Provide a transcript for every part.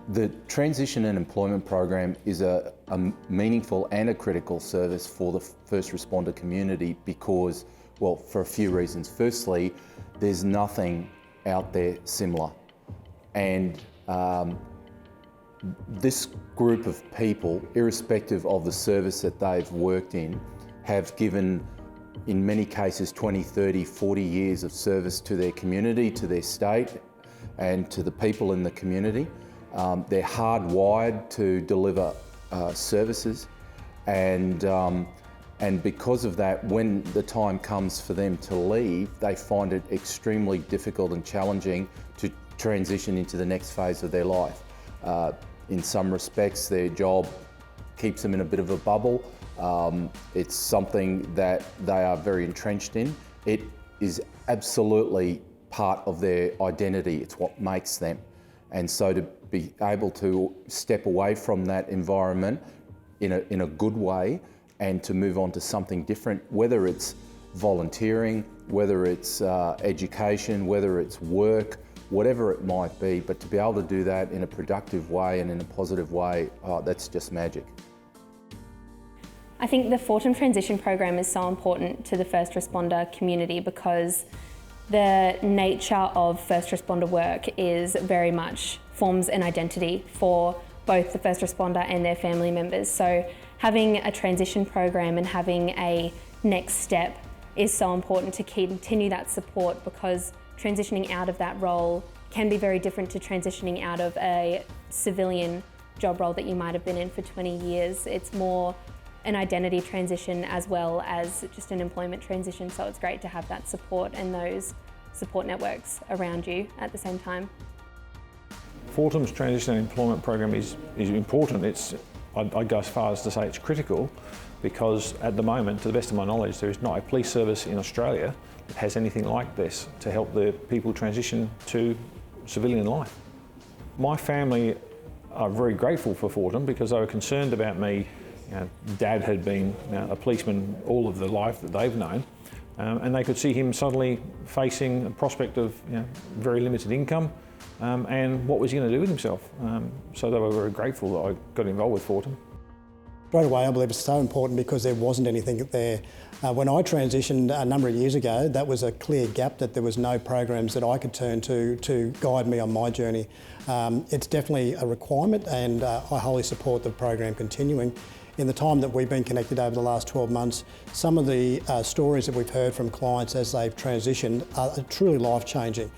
The Transition and Employment Program is a meaningful and a critical service for the first responder community because, well, for a few reasons. Firstly, there's nothing out there similar. And this group of people, irrespective of the service that they've worked in, have given, in many cases, 20, 30, 40 years of service to their community, to their state, and to the people in the community. They're hardwired to deliver services, and because of that, when the time comes for them to leave, they find it extremely difficult and challenging to transition into the next phase of their life. In some respects, their job keeps them in a bit of a bubble. It's something that they are very entrenched in. It is absolutely part of their identity. It's what makes them. And so to be able to step away from that environment in a good way and to move on to something different, whether it's volunteering, whether it's education, whether it's work, whatever it might be, but to be able to do that in a productive way and in a positive way, that's just magic. I think the Fortem Transition Program is so important to the first responder community because the nature of first responder work is very much forms an identity for both the first responder and their family members. So having a transition program and having a next step is so important to continue that support, because transitioning out of that role can be very different to transitioning out of a civilian job role that you might have been in for 20 years. It's more an identity transition as well as just an employment transition, so it's great to have that support and those support networks around you at the same time. Fortem's Transition and Employment Program is important. I'd go as far as to say it's critical, because at the moment, to the best of my knowledge, there is not a police service in Australia that has anything like this to help the people transition to civilian life. My family are very grateful for Fortem because they were concerned about me. Dad had been a policeman all of the life that they've known, and they could see him suddenly facing a prospect of very limited income, and what was he going to do with himself? So they were very grateful that I got involved with Fortem. Straight away, I believe it's so important because there wasn't anything there. When I transitioned a number of years ago, that was a clear gap, that there was no programs that I could turn to guide me on my journey. It's definitely a requirement, and I wholly support the program continuing. In the time that we've been connected over the last 12 months, some of the stories that we've heard from clients as they've transitioned are truly life-changing.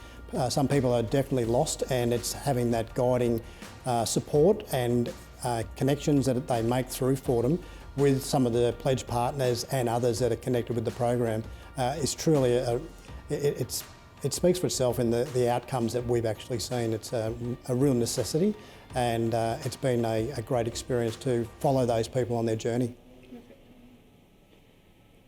Some people are definitely lost, and it's having that guiding support and connections that they make through Fortem with some of the pledge partners and others that are connected with the program is truly, it speaks for itself in the outcomes that we've actually seen. It's a real necessity, and it's been a great experience to follow those people on their journey.